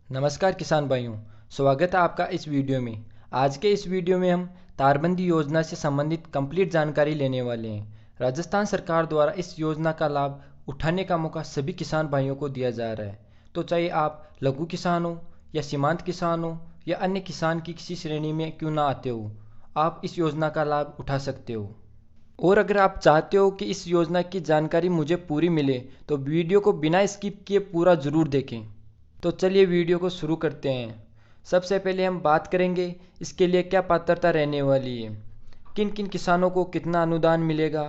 नमस्कार किसान भाइयों, स्वागत है आपका इस वीडियो में। आज के इस वीडियो में हम तारबंदी योजना से संबंधित कंप्लीट जानकारी लेने वाले हैं। राजस्थान सरकार द्वारा इस योजना का लाभ उठाने का मौका सभी किसान भाइयों को दिया जा रहा है। तो चाहे आप लघु किसान हो या सीमांत किसान हो या अन्य किसान की किसी श्रेणी में क्यों ना आते हो, आप इस योजना का लाभ उठा सकते हो। और अगर आप चाहते हो कि इस योजना की जानकारी मुझे पूरी मिले तो वीडियो को बिना स्किप किए पूरा ज़रूर देखें। तो चलिए वीडियो को शुरू करते हैं। सबसे पहले हम बात करेंगे इसके लिए क्या पात्रता रहने वाली है, किन किन किसानों को कितना अनुदान मिलेगा,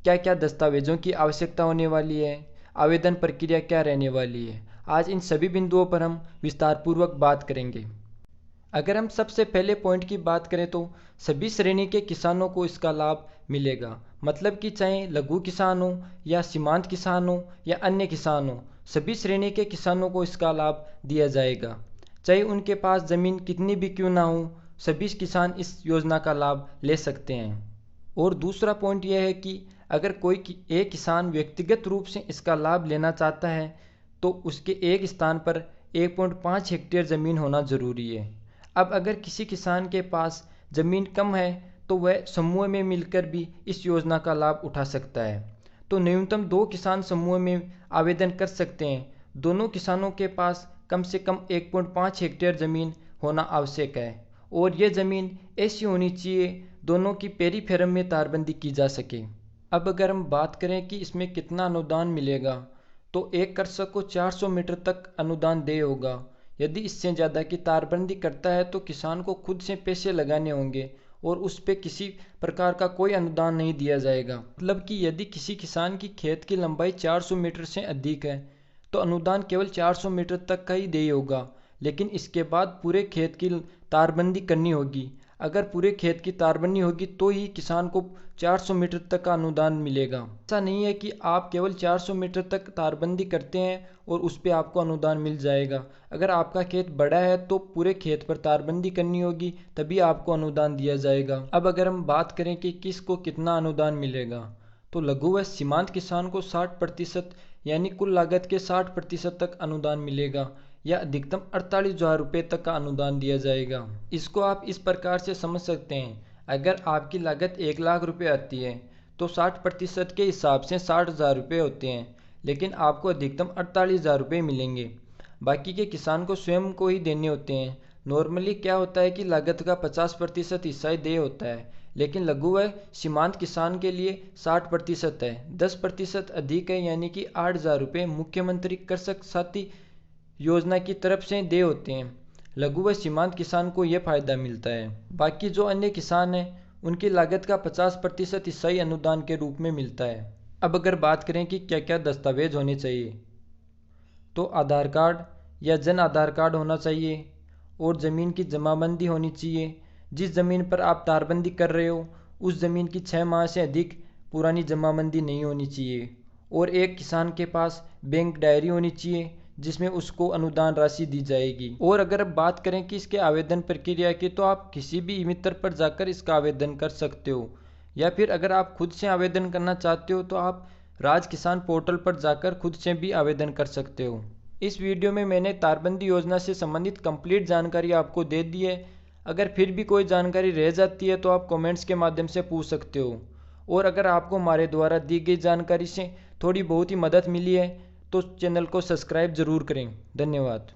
क्या क्या दस्तावेजों की आवश्यकता होने वाली है, आवेदन प्रक्रिया क्या रहने वाली है। आज इन सभी बिंदुओं पर हम विस्तारपूर्वक बात करेंगे। अगर हम सबसे पहले पॉइंट की बात करें तो सभी श्रेणी के किसानों को इसका लाभ मिलेगा। मतलब कि चाहे लघु किसान हो या सीमांत किसान हो या अन्य किसान हो, सभी श्रेणी के किसानों को इसका लाभ दिया जाएगा। चाहे उनके पास ज़मीन कितनी भी क्यों ना हो, सभी किसान इस योजना का लाभ ले सकते हैं। और दूसरा पॉइंट यह है कि अगर कोई एक किसान व्यक्तिगत रूप से इसका लाभ लेना चाहता है तो उसके एक स्थान पर 1.5 हेक्टेयर ज़मीन होना ज़रूरी है। अब अगर किसी किसान के पास ज़मीन कम है तो वह समूह में मिलकर भी इस योजना का लाभ उठा सकता है। तो न्यूनतम 2 किसान समूह में आवेदन कर सकते हैं। दोनों किसानों के पास कम से कम 1.5 हेक्टेयर ज़मीन होना आवश्यक है और यह ज़मीन ऐसी होनी चाहिए दोनों की पेरीफेरम में तारबंदी की जा सके। अब अगर हम बात करें कि इसमें कितना अनुदान मिलेगा तो एक कृषक को 400 मीटर तक अनुदान देय होगा। यदि इससे ज़्यादा की तारबंदी करता है तो किसान को खुद से पैसे लगाने होंगे और उस पर किसी प्रकार का कोई अनुदान नहीं दिया जाएगा। मतलब कि यदि किसी किसान की खेत की लंबाई 400 मीटर से अधिक है तो अनुदान केवल 400 मीटर तक का ही देय होगा, लेकिन इसके बाद पूरे खेत की तारबंदी करनी होगी। अगर पूरे खेत की तारबंदी होगी तो ही किसान को 400 मीटर तक का अनुदान मिलेगा। ऐसा नहीं है कि आप केवल 400 मीटर तक तारबंदी करते हैं और उस पर आपको अनुदान मिल जाएगा। अगर आपका खेत बड़ा है तो पूरे खेत पर तारबंदी करनी होगी, तभी आपको अनुदान दिया जाएगा। अब अगर हम बात करें कि किसको कितना अनुदान मिलेगा तो लघु व सीमांत किसान को 60% यानी कुल लागत के 60% तक अनुदान मिलेगा या अधिकतम 48,000 रुपये तक का अनुदान दिया जाएगा। इसको आप इस प्रकार से समझ सकते हैं, अगर आपकी लागत 1,00,000 रुपये आती है तो 60% के हिसाब से 60,000 रुपये होते हैं, लेकिन आपको अधिकतम 48,000 रुपये मिलेंगे। बाकी के किसान को स्वयं को ही देने होते हैं। नॉर्मली क्या होता है कि लागत का 50% हिस्सा ही देय होता है, लेकिन लघु व सीमांत किसान के लिए 60% है। 10% अधिक है यानी कि 8,000 रुपये मुख्यमंत्री कृषक साथी योजना की तरफ से देय होते हैं। लघु व सीमांत किसान को यह फायदा मिलता है। बाकी जो अन्य किसान हैं उनकी लागत का 50% हिस्सा ही अनुदान के रूप में मिलता है। अब अगर बात करें कि क्या क्या दस्तावेज होने चाहिए तो आधार कार्ड या जन आधार कार्ड होना चाहिए और ज़मीन की जमाबंदी होनी चाहिए। जिस ज़मीन पर आप तारबंदी कर रहे हो उस ज़मीन की 6 माह से अधिक पुरानी जमाबंदी नहीं होनी चाहिए और एक किसान के पास बैंक डायरी होनी चाहिए जिसमें उसको अनुदान राशि दी जाएगी। और अगर अब बात करें कि इसके आवेदन प्रक्रिया की तो आप किसी भी ई मित्र पर जाकर इसका आवेदन कर सकते हो या फिर अगर आप खुद से आवेदन करना चाहते हो तो आप राज किसान पोर्टल पर जाकर खुद से भी आवेदन कर सकते हो। इस वीडियो में मैंने तारबंदी योजना से संबंधित कंप्लीट जानकारी आपको दे दी है। अगर फिर भी कोई जानकारी रह जाती है तो आप कमेंट्स के माध्यम से पूछ सकते हो। और अगर आपको हमारे द्वारा दी गई जानकारी से थोड़ी बहुत ही मदद मिली है तो चैनल को सब्सक्राइब ज़रूर करें। धन्यवाद।